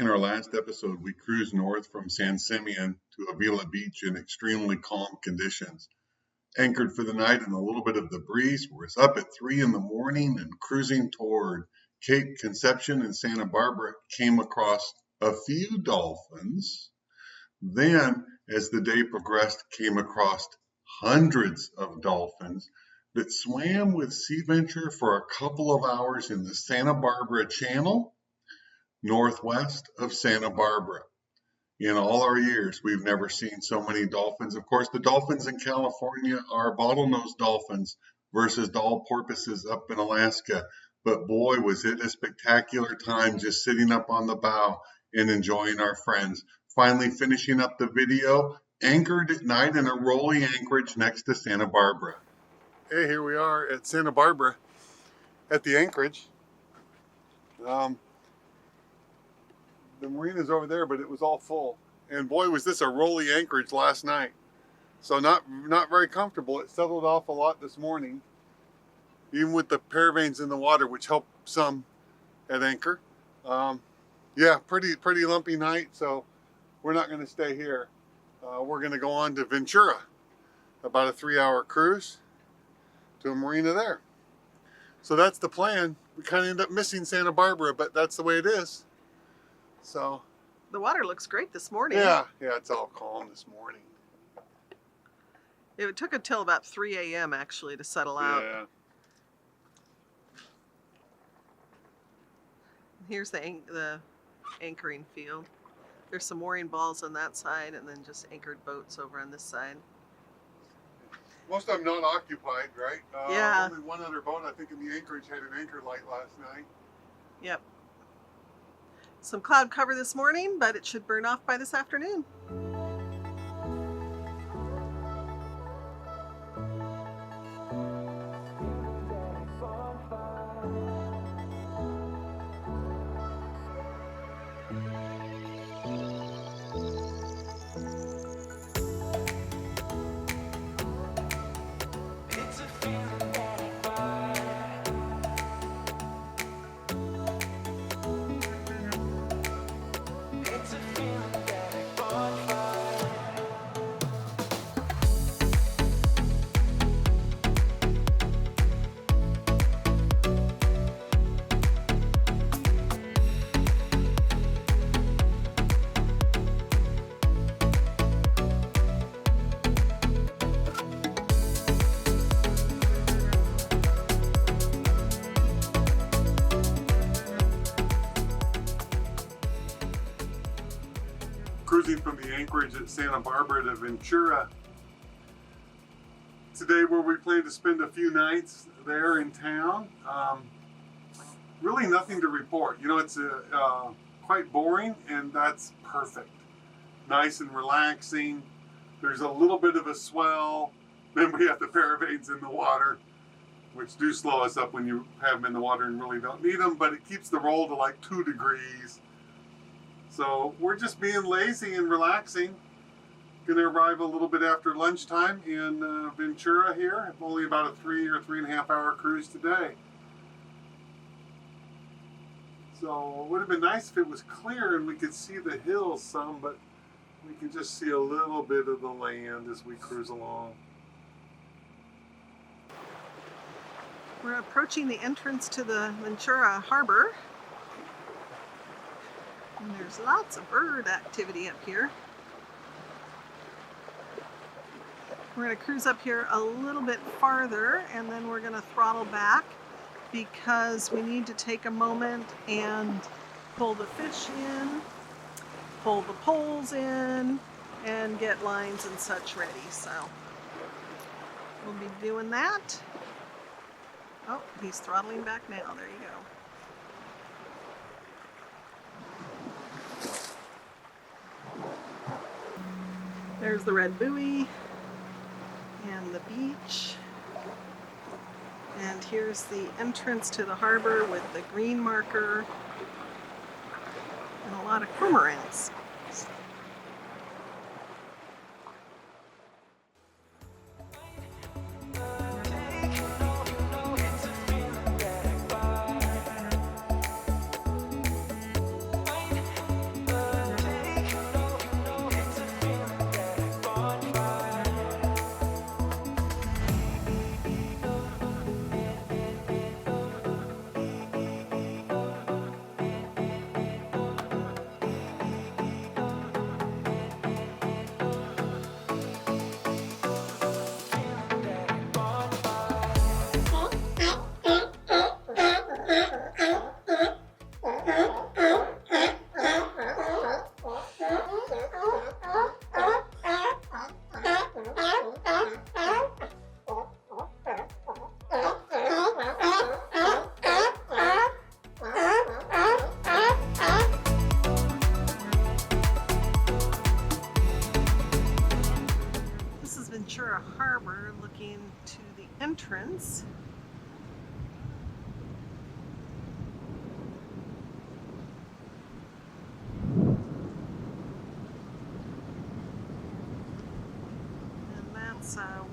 In our last episode, we cruised north from San Simeon to Avila Beach in extremely calm conditions. Anchored for the night in a little bit of the breeze, was up at 3 in the morning and cruising toward Cape Conception in Santa Barbara, came across a few dolphins. Then, as the day progressed, came across hundreds of dolphins that swam with Sea Venture for a couple of hours in the Santa Barbara Channel, northwest of Santa Barbara. In all our years, we've never seen so many dolphins. Of course, the dolphins in California are bottlenose dolphins versus doll porpoises up in Alaska. But boy, was it a spectacular time just sitting up on the bow and enjoying our friends. Finally finishing up the video, anchored at night in a rolling anchorage next to Santa Barbara. Hey, here we are at Santa Barbara at the anchorage. The marina's over there, but it was all full. And boy, was this a rolly anchorage last night. So not very comfortable. It settled off a lot this morning, even with the paravanes in the water, which helped some at anchor. Yeah, pretty lumpy night. So we're not going to stay here. We're going to go on to Ventura, about a 3-hour cruise to a marina there. So that's the plan. We kind of end up missing Santa Barbara, but that's the way it is. So the water looks great this morning. Yeah, it's all calm this morning. It took until about 3 a.m. actually to settle out. Yeah. Here's the anchoring field. There's some mooring balls on that side, and then just anchored boats over on this side. Most of them not occupied, right? Yeah. Only one other boat, I think, in the anchorage had an anchor light last night. Yep. Some cloud cover this morning, but it should burn off by this afternoon. Cruising from the anchorage at Santa Barbara to Ventura today, where we plan to spend a few nights there in town. Really nothing to report. You know, it's quite boring, and that's perfect. Nice and relaxing. There's a little bit of a swell. Then we have the paravanes in the water, which do slow us up when you have them in the water and really don't need them, but it keeps the roll to like 2 degrees. So we're just being lazy and relaxing. Gonna arrive a little bit after lunchtime in Ventura here. Only about a 3 or 3.5 hour cruise today. So it would have been nice if it was clear and we could see the hills some, but we can just see a little bit of the land as we cruise along. We're approaching the entrance to the Ventura harbor. And there's lots of bird activity up here. We're going to cruise up here a little bit farther, and then we're going to throttle back because we need to take a moment and pull the fish in, pull the poles in, and get lines and such ready. So we'll be doing that. Oh, he's throttling back now. There you go. There's the red buoy and the beach. And here's the entrance to the harbor with the green marker and a lot of cormorants.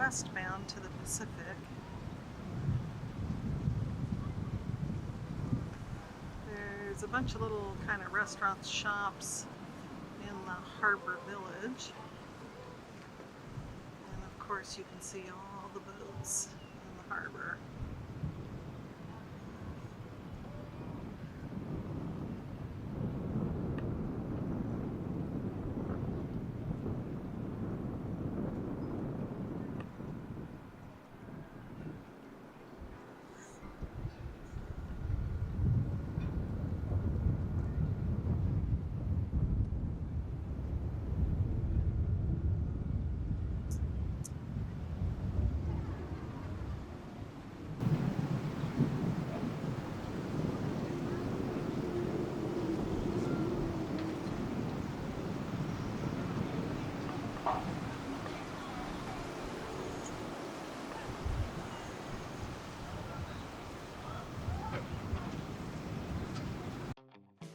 westbound to the Pacific. There's a bunch of little kind of restaurants, shops in the harbor village. And of course you can see all the boats in the harbor.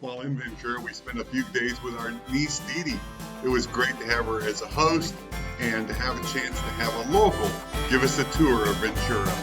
While in Ventura, we spent a few days with our niece Dee Dee. It was great to have her as a host and to have a chance to have a local give us a tour of Ventura.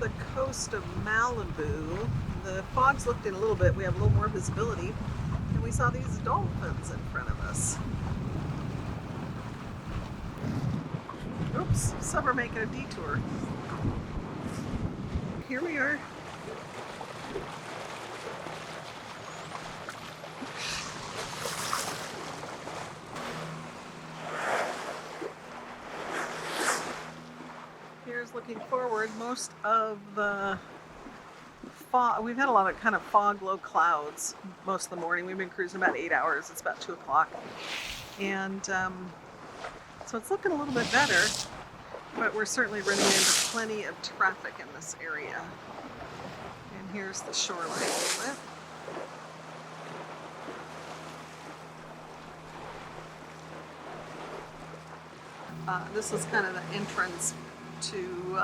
The coast of Malibu. The fog's lifting a little bit. We have a little more visibility, and we saw these dolphins in front of us. Oops, so we're making a detour. Here we are. Looking forward, most of the fog, we've had a lot of kind of fog, low clouds most of the morning. We've been cruising about 8 hours. It's about 2 o'clock. And so it's looking a little bit better, but we're certainly running into plenty of traffic in this area. And here's the shoreline we live. This is kind of the entrance to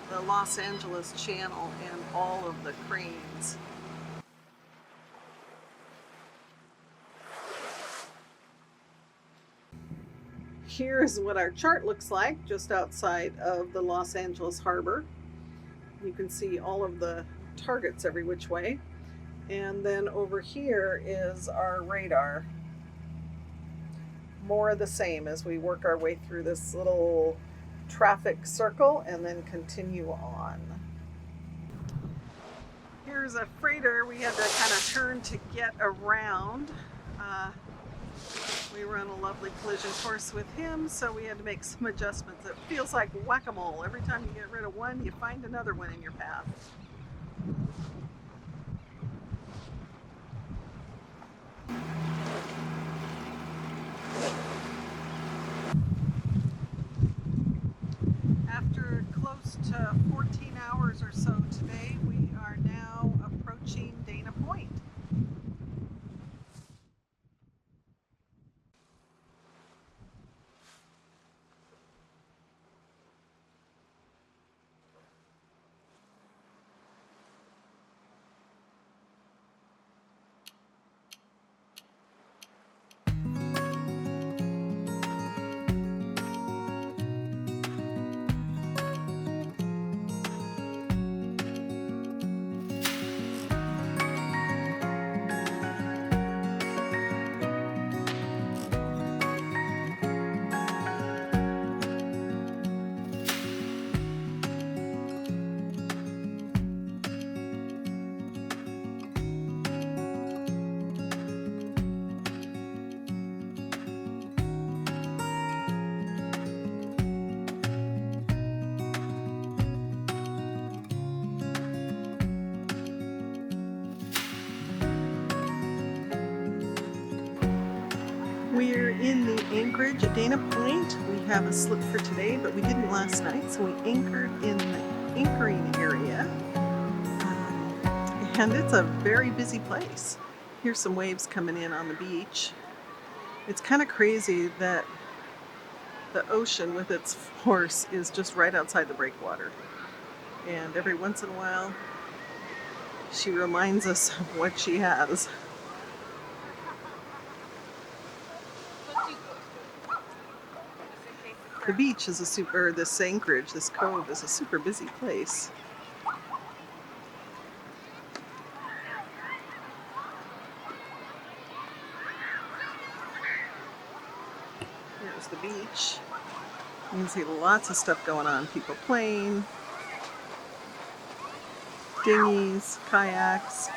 the Los Angeles Channel and all of the cranes. Here's what our chart looks like just outside of the Los Angeles harbor. You can see all of the targets every which way. And then over here is our radar. More of the same as we work our way through this little traffic circle and then continue on. Here's a freighter we had to kind of turn to get around. We run a lovely collision course with him, so we had to make some adjustments. It feels like whack-a-mole. Every time you get rid of one, you find another one in your path. We're in the anchorage at Dana Point. We have a slip for today, but we didn't last night, so we anchored in the anchoring area. And it's a very busy place. Here's some waves coming in on the beach. It's kind of crazy that the ocean with its force is just right outside the breakwater. And every once in a while, she reminds us of what she has. The beach is this anchorage, this cove is a super busy place. Here's the beach. You can see lots of stuff going on. People playing, dinghies, kayaks.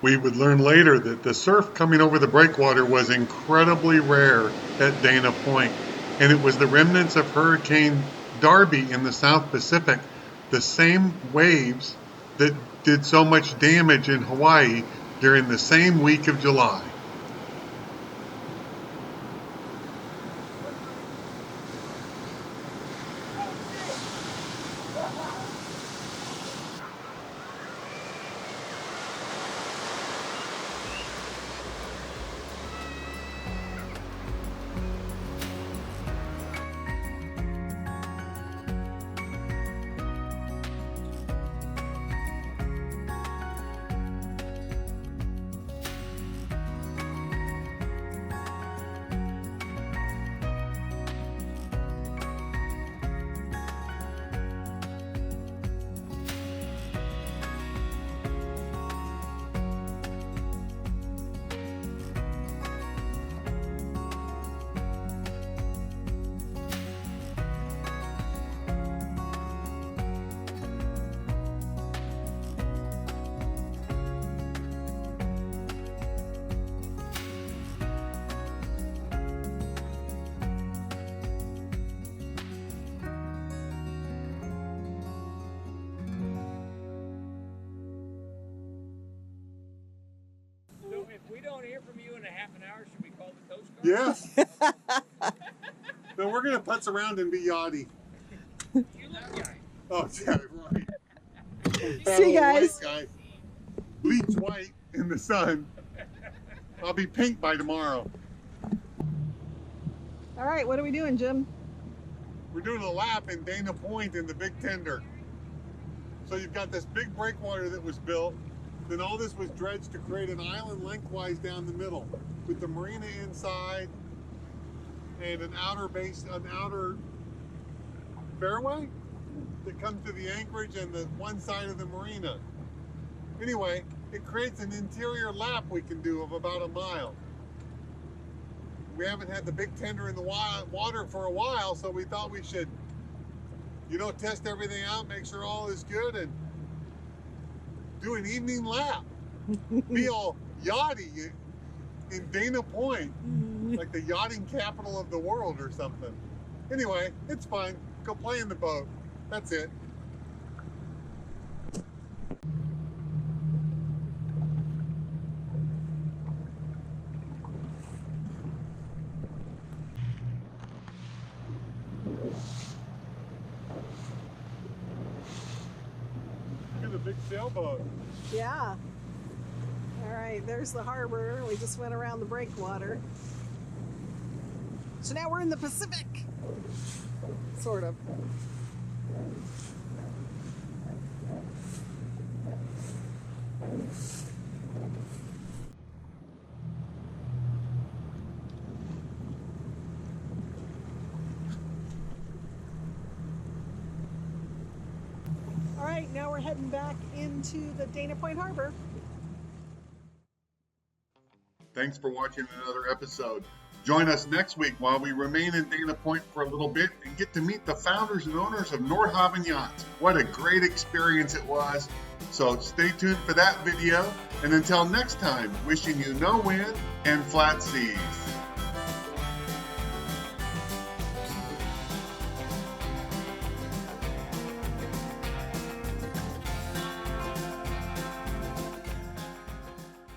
We would learn later that the surf coming over the breakwater was incredibly rare at Dana Point, and it was the remnants of Hurricane Darby in the South Pacific, the same waves that did so much damage in Hawaii during the same week of July. If we don't hear from you in a half an hour, should we call the Coast Guard? Yes. No, we're going to putz around and be yachty. You look young. Oh, yeah, right. See you guys. White guy, bleach white in the sun. I'll be pink by tomorrow. All right, what are we doing, Jim? We're doing a lap in Dana Point in the Big Tender. So you've got this big breakwater that was built. Then all this was dredged to create an island lengthwise down the middle with the marina inside and an outer fairway that comes to the anchorage and the one side of the marina. Anyway, it creates an interior lap we can do of about a mile. We haven't had the Big Tender in the water for a while, so we thought we should, test everything out, make sure all is good, and do an evening lap. Be all yachty in Dana Point, like the yachting capital of the world or something. Anyway, it's fun. Go play in the boat. That's it. Look at the big sailboat. Yeah. All right, there's the harbor. We just went around the breakwater. So now we're in the Pacific. Sort of. All right, now we're heading back into the Dana Point Harbor. Thanks for watching another episode. Join us next week while we remain in Dana Point for a little bit and get to meet the founders and owners of Nordhaven Yachts. What a great experience it was. So stay tuned for that video. And until next time, wishing you no wind and flat seas.